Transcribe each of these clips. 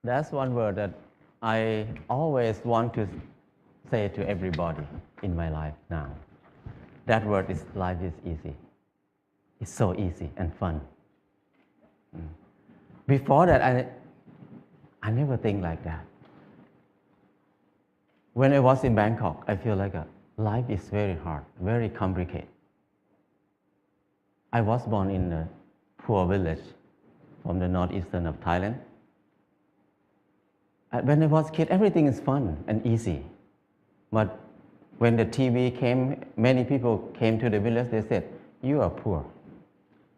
That's one word that I always want to say to everybody in my life now. That word is life is easy. It's so easy and fun. Before that, I never think like that. When I was in Bangkok, I feel like life is very hard, very complicated. I was born in a poor village from the northeastern of Thailand. When I was a kid, everything is fun and easy. But when the TV came, many people came to the village, they said, you are poor.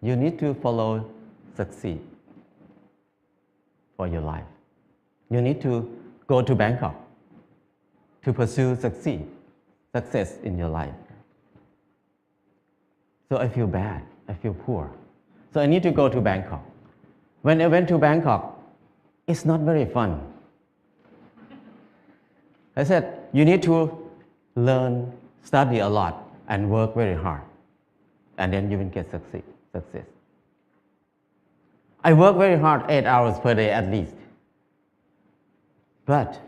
You need to follow succeed for your life. You need to go to Bangkok to pursue success in your life. So I feel bad, I feel poor. So I need to go to Bangkok. When I went to Bangkok, it's not very fun. I said, you need to learn, study a lot, and work very hard. And then you will get success. I work very hard, 8 hours per day at least. But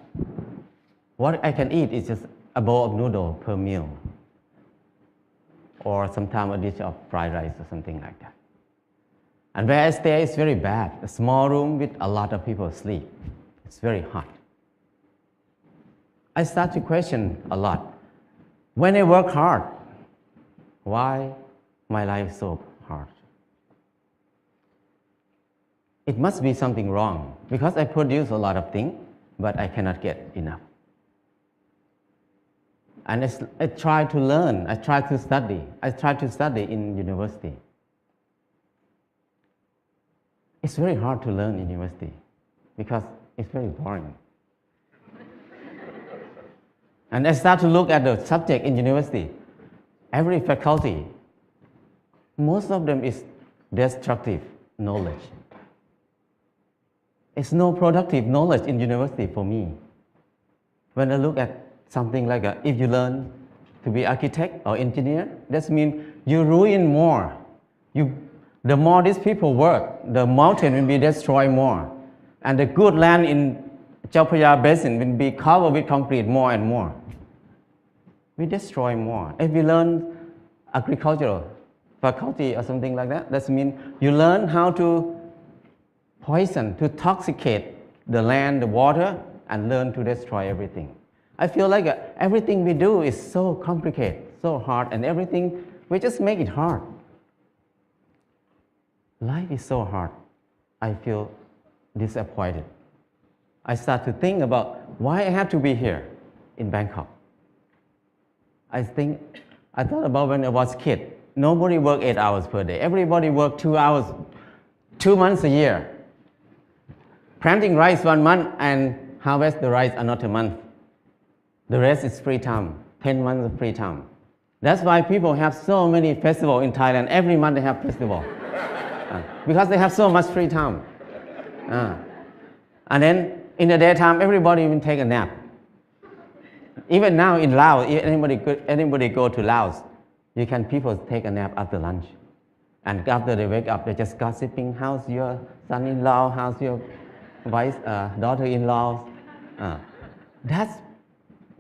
what I can eat is just a bowl of noodle per meal. Or sometimes a dish of fried rice or something like that. And where I stay is very bad. A small room with a lot of people sleep. It's very hot. I start to question a lot. When I work hard, why my life is so hard? It must be something wrong because I produce a lot of things, but I cannot get enough. And I try to learn, I try to study in university. It's very hard to learn in university because it's very boring. And I start to look at the subject in university. Every faculty, most of them is destructive knowledge. It's no productive knowledge in university for me. When I look at something like if you learn to be architect or engineer, that means you ruin more. The more these people work, the mountain will be destroyed more. And the good land in Chao Phraya Basin will be covered with concrete more and more. We destroy more. If we learn agricultural faculty or something like that, that means you learn how to poison, to toxicate the land, the water, and learn to destroy everything. I feel like everything we do is so complicated, so hard, and everything, we just make it hard. Life is so hard. I feel disappointed. I start to think about why I have to be here in Bangkok. I thought about when I was a kid. Nobody worked 8 hours per day. Everybody worked 2 hours, 2 months a year. Planting rice 1 month and harvest the rice another month. The rest is free time, 10 months of free time. That's why people have so many festivals in Thailand. Every month they have festival. Because they have so much free time. And then in the daytime, everybody will take a nap. Even now in Laos, if anybody go to Laos, people take a nap after lunch. And after they wake up, they're just gossiping, how's your son-in-law, how's your daughter-in-law.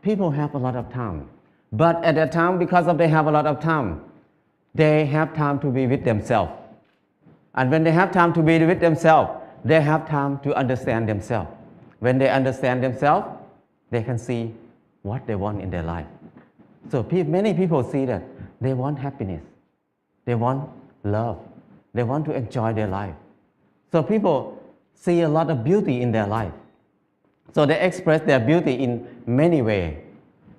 People have a lot of time. But at that time, because they have a lot of time, they have time to be with themselves. And when they have time to be with themselves, they have time to understand themselves. When they understand themselves, they can see what they want in their life. So many people see that they want happiness. They want love. They want to enjoy their life. So people see a lot of beauty in their life. So they express their beauty in many ways.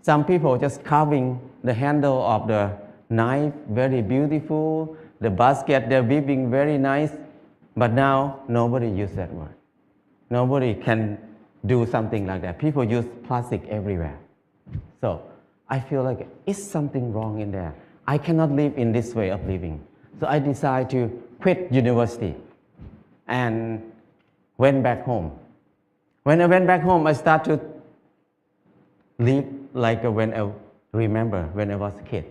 Some people just carving the handle of the knife, very beautiful. The basket they're weaving, very nice. But now nobody uses that word. Nobody can do something like that. People use plastic everywhere. So I feel like it's something wrong in there. I cannot live in this way of living. So I decided to quit university and went back home. When I went back home, I started to live like when I remember when I was a kid.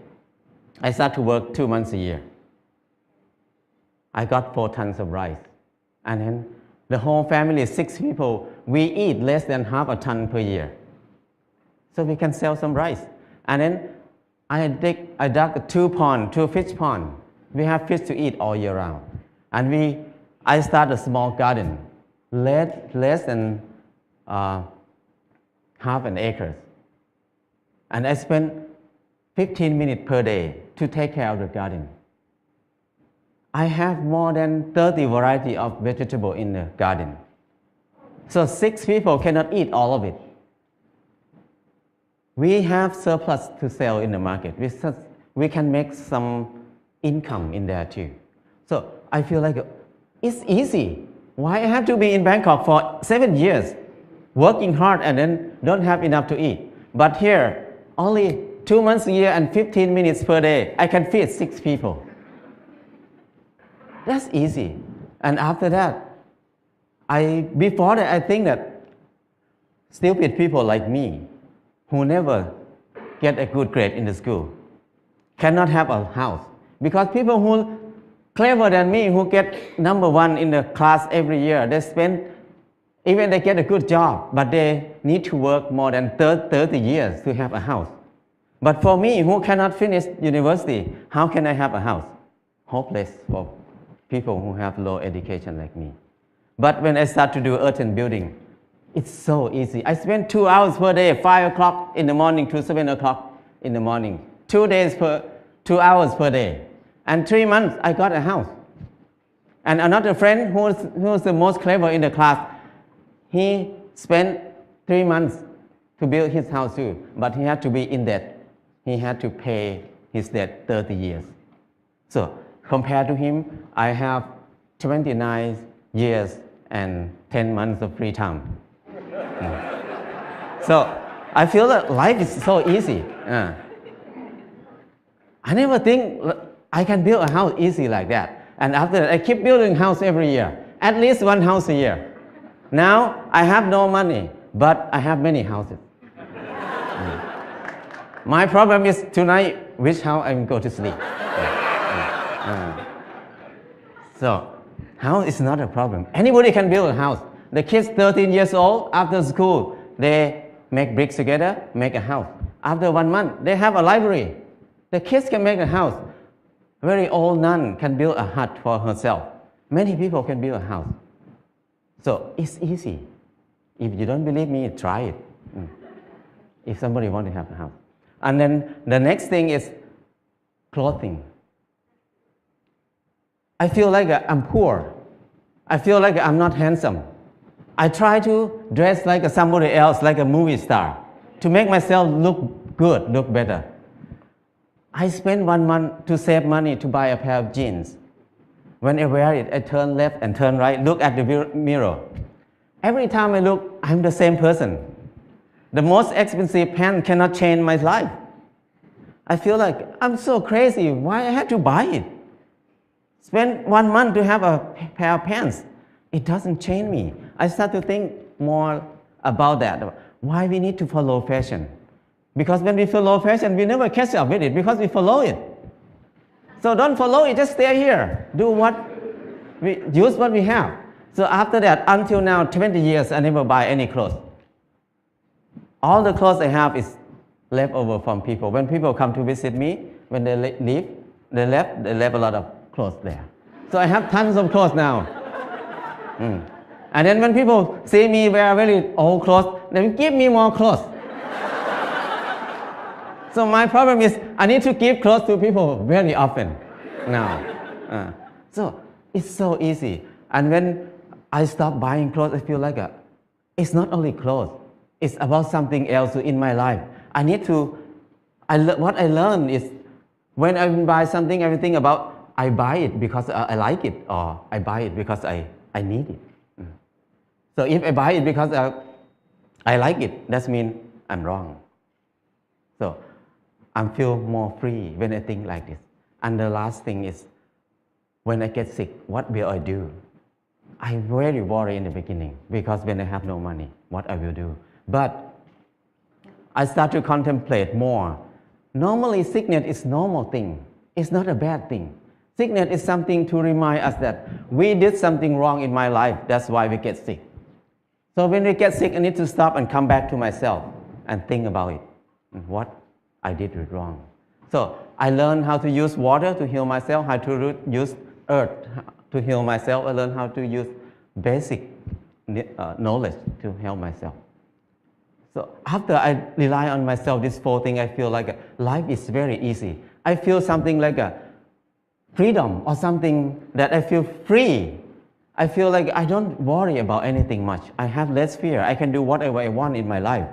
I started to work 2 months a year. I got 4 tons of rice. And then the whole family, 6 people, we eat less than half a ton per year. So we can sell some rice. And then I dug 2 fish pond. We have fish to eat all year round. And I started a small garden, less than half an acre. And I spent 15 minutes per day to take care of the garden. I have more than 30 varieties of vegetable in the garden. So 6 people cannot eat all of it. We have surplus to sell in the market. We can make some income in there too. So I feel like it's easy. Why I have to be in Bangkok for 7 years, working hard and then don't have enough to eat? But here, only 2 months a year and 15 minutes per day, I can feed 6 people. That's easy. And after that, before that, I think that stupid people like me, who never get a good grade in the school, cannot have a house. Because people who clever than me, who get number 1 in the class every year, even they get a good job, but they need to work more than 30 years to have a house. But for me, who cannot finish university, how can I have a house? Hopeless for people who have low education like me. But when I start to do earthen building, it's so easy. I spend 2 hours per day, 5 o'clock in the morning to 7 o'clock in the morning. 2 hours per day. And 3 months, I got a house. And another friend who's the most clever in the class, he spent 3 months to build his house too, but he had to be in debt. He had to pay his debt 30 years. So compared to him, I have 29 years and 10 months of free time. So I feel that life is so easy. I never think I can build a house easy like that. And after that, I keep building house every year, at least 1 house a year. Now I have no money, but I have many houses. My problem is tonight, which house I will go to sleep. So house is not a problem. Anybody can build a house. The kids 13 years old, after school, they make bricks together, make a house. After 1 month, they have a library. The kids can make a house. Very old nun can build a hut for herself. Many people can build a house. So it's easy. If you don't believe me, try it. If somebody wants to have a house. And then the next thing is clothing. I feel like I'm poor. I feel like I'm not handsome. I try to dress like somebody else, like a movie star, to make myself look good, look better. I spend 1 month to save money to buy a pair of jeans. When I wear it, I turn left and turn right, look at the mirror. Every time I look, I'm the same person. The most expensive pants cannot change my life. I feel like I'm so crazy. Why I have to buy it? Spend 1 month to have a pair of pants. It doesn't change me. I start to think more about that. Why we need to follow fashion? Because when we follow fashion, we never catch up with it because we follow it. So don't follow it, just stay here. Use what we have. So after that, until now, 20 years, I never buy any clothes. All the clothes I have is left over from people. When people come to visit me, when they leave, they left a lot of clothes there. So I have tons of clothes now. And then when people see me wear very old clothes, they give me more clothes. So my problem is I need to give clothes to people very often now. So it's so easy. And when I stop buying clothes, I feel like it's not only clothes. It's about something else in my life. What I learned is when I buy something, I think about I buy it because I like it, or I buy it because I need it. So if I buy it because I like it, that means I'm wrong. So I feel more free when I think like this. And the last thing is, when I get sick, what will I do? I'm very worried in the beginning because when I have no money, what I will do. But I start to contemplate more. Normally, sickness is a normal thing. It's not a bad thing. Sickness is something to remind us that we did something wrong in my life. That's why we get sick. So when we get sick, I need to stop and come back to myself and think about it, and what I did wrong. So I learned how to use water to heal myself, how to use earth to heal myself. I learned how to use basic knowledge to help myself. So after I rely on myself, these 4 things, I feel like life is very easy. I feel something like a freedom, or something that I feel free. I feel like I don't worry about anything much. I have less fear. I can do whatever I want in my life.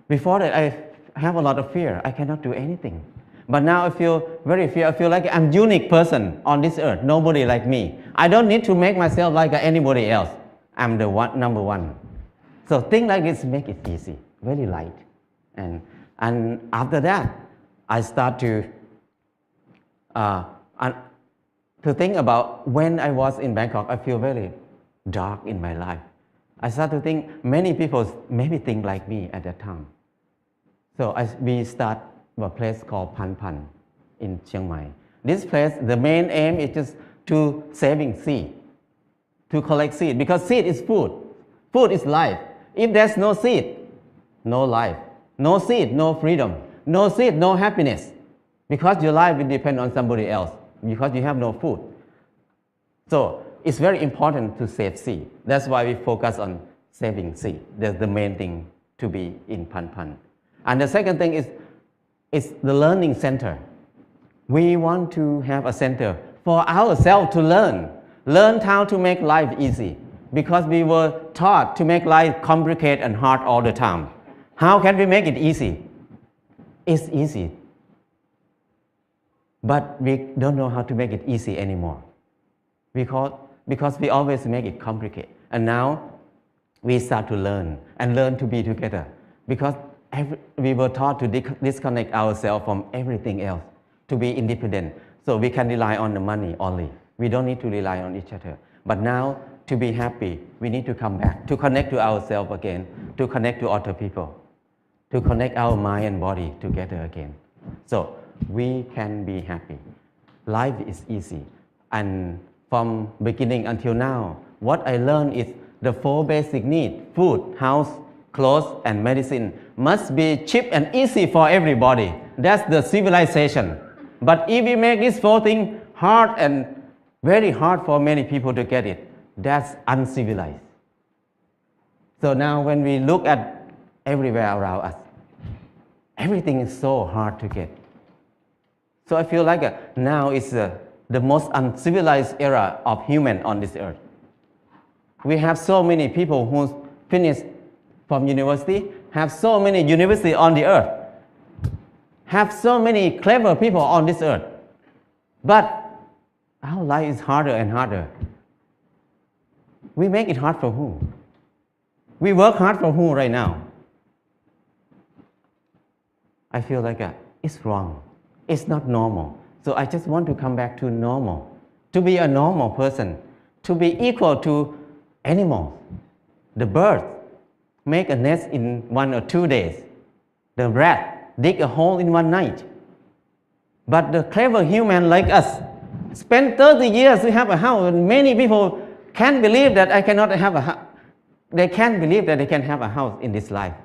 Before that, I have a lot of fear. I cannot do anything. But now I feel very fear. I feel like I'm a unique person on this earth. Nobody like me. I don't need to make myself like anybody else. I'm the number one. So things like this make it easy, very light. And after that, I start to think about when I was in Bangkok, I feel very dark in my life. I start to think many people maybe think like me at that time. So we start a place called Pan Pan in Chiang Mai. This place, the main aim is just to saving seed, to collect seed, because seed is food. Food is life. If there's no seed, no life. No seed, no freedom. No seed, no happiness. Because your life will depend on somebody else, because you have no food. So it's very important to save seed. That's why we focus on saving seed. That's the main thing to be in Pan Pan. And the second thing is the learning center. We want to have a center for ourselves to learn how to make life easy, because we were taught to make life complicated and hard all the time. How can we make it easy? It's easy, but we don't know how to make it easy anymore, because we always make it complicated. And now we start to learn to be together, because we were taught to disconnect ourselves from everything else, to be independent. So we can rely on the money only. We don't need to rely on each other. But now, to be happy, we need to come back, to connect to ourselves again, to connect to other people, to connect our mind and body together again. So we can be happy. Life is easy. And from beginning until now, what I learned is the 4 basic needs: food, house, clothes, and medicine must be cheap and easy for everybody. That's the civilization. But if we make these 4 things hard and very hard for many people to get it, that's uncivilized. So now when we look at everywhere around us, everything is so hard to get. So I feel like now is the most uncivilized era of human on this earth. We have so many people who finished from university, have so many universities on the earth, have so many clever people on this earth. But our life is harder and harder. We make it hard for who? We work hard for who right now? I feel like it's wrong. It's not normal. So I just want to come back to normal, to be a normal person, to be equal to animals. The bird make a nest in 1 or 2 days. The rat dig a hole in 1 night. But the clever human like us spend 30 years to have a house, and many people can't believe that I cannot have a house. They can't believe that they can have a house in this life.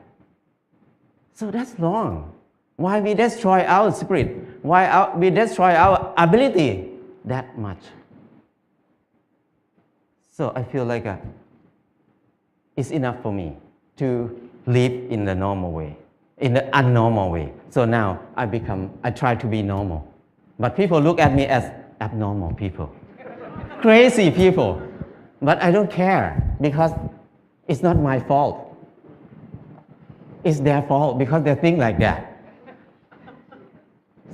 So that's wrong. Why we destroy our spirit? Why we destroy our ability that much? So I feel like it's enough for me to live in the normal way, in the unnormal way. So now I try to be normal. But people look at me as abnormal people, crazy people. But I don't care, because it's not my fault. It's their fault, because they think like that.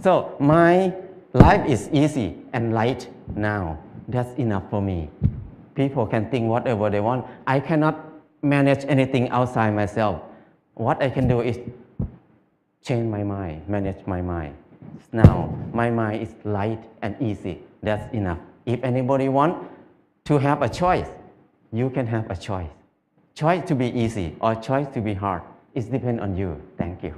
So my life is easy and light now. That's enough for me. People can think whatever they want. I cannot manage anything outside myself. What I can do is change my mind, manage my mind. Now my mind is light and easy. That's enough. If anybody wants to have a choice, you can have a choice. Choice to be easy or choice to be hard. It depends on you. Thank you.